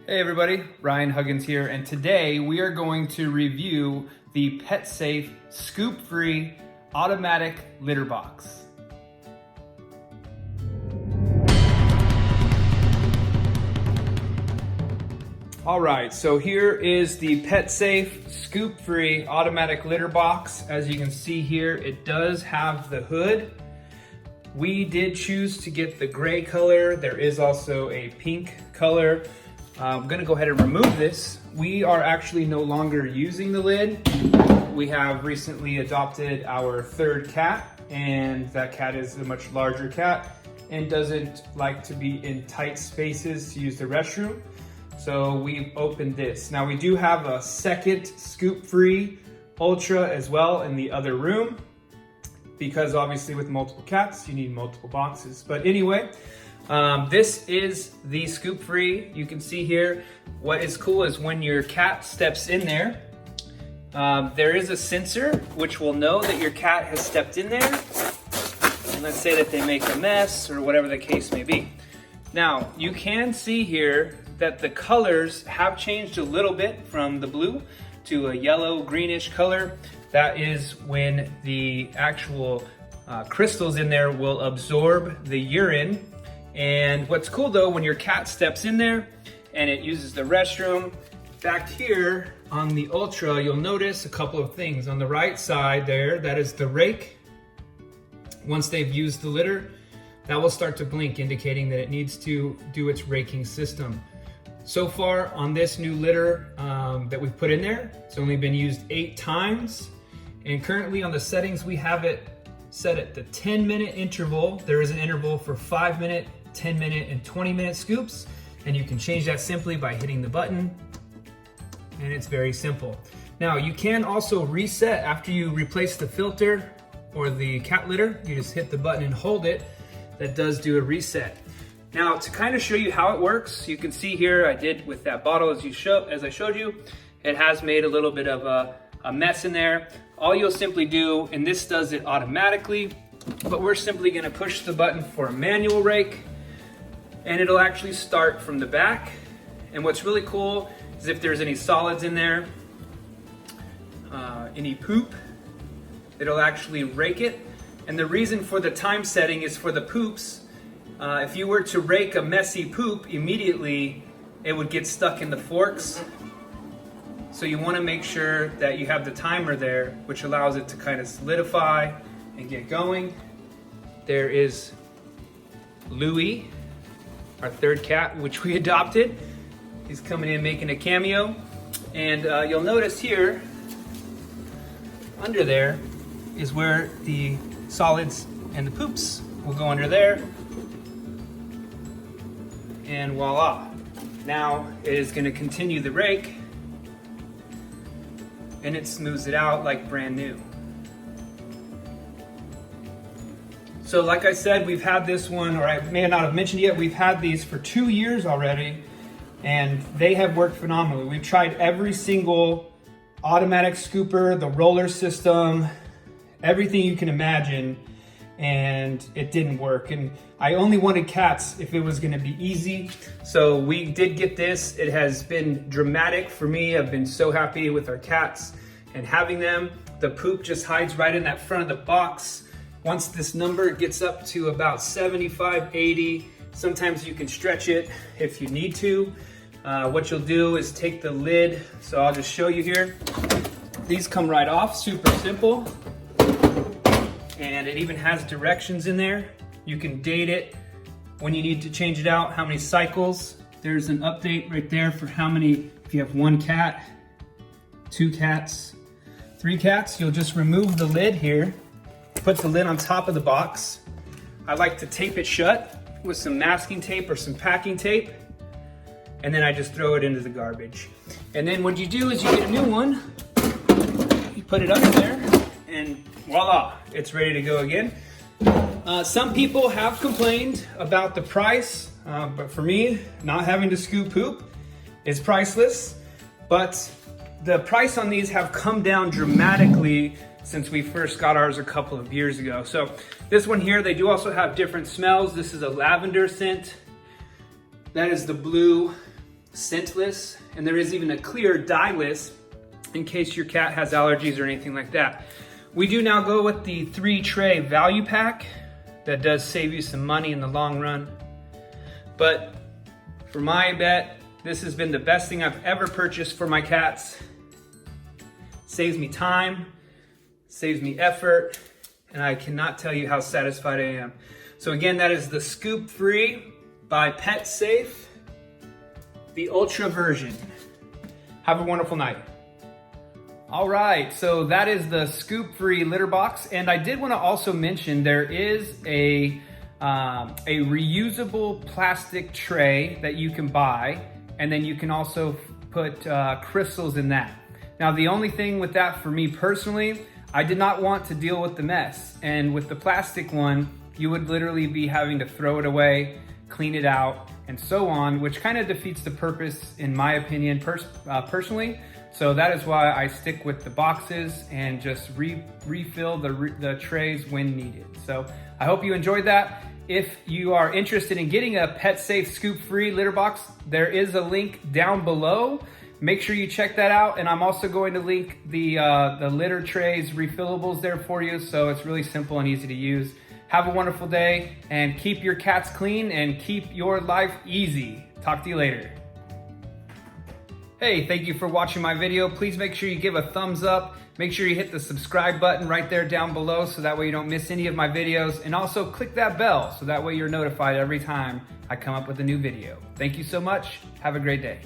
Hey everybody, Ryan Huggins here, and today we are going to review the PetSafe ScoopFree automatic litter box. All right, so here is the PetSafe ScoopFree automatic litter box. As you can see here, it does have the hood. We did choose to get the gray color. There is also a pink color. I'm gonna go ahead and remove this. We are actually no longer using the lid. We have recently adopted our third cat, and that cat is a much larger cat and doesn't like to be in tight spaces to use the restroom. So we've opened this. Now we do have a second ScoopFree Ultra as well in the other room, because obviously with multiple cats, you need multiple boxes. But anyway, this is the ScoopFree. You can see here, what is cool is when your cat steps in there, there is a sensor which will know that your cat has stepped in there. And let's say that they make a mess or whatever the case may be. Now, you can see here that the colors have changed a little bit from the blue to a yellow greenish color. That is when the actual crystals in there will absorb the urine. And what's cool though, when your cat steps in there and it uses the restroom, back here on the Ultra, you'll notice a couple of things. On the right side there, that is the rake. Once they've used the litter, that will start to blink, indicating that it needs to do its raking system. So far on this new litter that we've put in there, it's only been used 8 times. And currently on the settings, we have it set at the 10-minute interval. There is an interval for 5-minute, 10-minute, and 20-minute scoops. And you can change that simply by hitting the button. And it's very simple. Now you can also reset after you replace the filter or the cat litter. You just hit the button and hold it. That does do a reset. Now to kind of show you how it works, you can see here I did with that bottle as I showed you. It has made a little bit of a mess in there. All you'll simply do, and this does it automatically, but we're simply gonna push the button for a manual rake, and it'll actually start from the back. And what's really cool is if there's any solids in there, any poop, it'll actually rake it. And the reason for the time setting is for the poops. If you were to rake a messy poop, immediately it would get stuck in the forks. So you want to make sure that you have the timer there, which allows it to kind of solidify and get going. There is Louie, our third cat, which we adopted. He's coming in making a cameo. And you'll notice here, under there, is where the solids and the poops will go under there. And voila. Now it is going to continue the rake, and it smooths it out like brand new. So like I said, we've had this one, or I may not have mentioned yet, we've had these for 2 years already, and they have worked phenomenally. We've tried every single automatic scooper, the roller system, everything you can imagine, and it didn't work. And I only wanted cats if it was gonna be easy. So we did get this. It has been dramatic for me. I've been so happy with our cats and having them. The poop just hides right in that front of the box. Once this number gets up to about 75, 80, sometimes you can stretch it if you need to. What you'll do is take the lid. So I'll just show you here. These come right off, super simple. And it even has directions in there. You can date it when you need to change it out, how many cycles. There's an update right there for how many, if you have 1 cat, 2 cats, 3 cats, you'll just remove the lid here, put the lid on top of the box. I like to tape it shut with some masking tape or some packing tape, and then I just throw it into the garbage. And then what you do is you get a new one, you put it under there, and voila, it's ready to go again. Some people have complained about the price, but for me, not having to scoop poop is priceless. But the price on these have come down dramatically since we first got ours a couple of years ago. So this one here, they do also have different smells. This is a lavender scent. That is the blue scentless, and there is even a clear dye-less in case your cat has allergies or anything like that. We do now go with the 3-tray value pack. That does save you some money in the long run. But for my bet, this has been the best thing I've ever purchased for my cats. Saves me time, saves me effort, and I cannot tell you how satisfied I am. So again, that is the ScoopFree by PetSafe, the Ultra version. Have a wonderful night. All right, so that is the ScoopFree litter box, and I did want to also mention there is a reusable plastic tray that you can buy, and then you can also put crystals in that. Now, the only thing with that for me personally, I did not want to deal with the mess, and with the plastic one, you would literally be having to throw it away, clean it out, and so on, which kind of defeats the purpose, in my opinion, personally. So that is why I stick with the boxes and just refill the trays when needed. So I hope you enjoyed that. If you are interested in getting a PetSafe ScoopFree litter box, there is a link down below. Make sure you check that out. And I'm also going to link the litter trays refillables there for you. So it's really simple and easy to use. Have a wonderful day and keep your cats clean and keep your life easy. Talk to you later. Hey, thank you for watching my video. Please make sure you give a thumbs up. Make sure you hit the subscribe button right there down below so that way you don't miss any of my videos. And also click that bell so that way you're notified every time I come up with a new video. Thank you so much. Have a great day.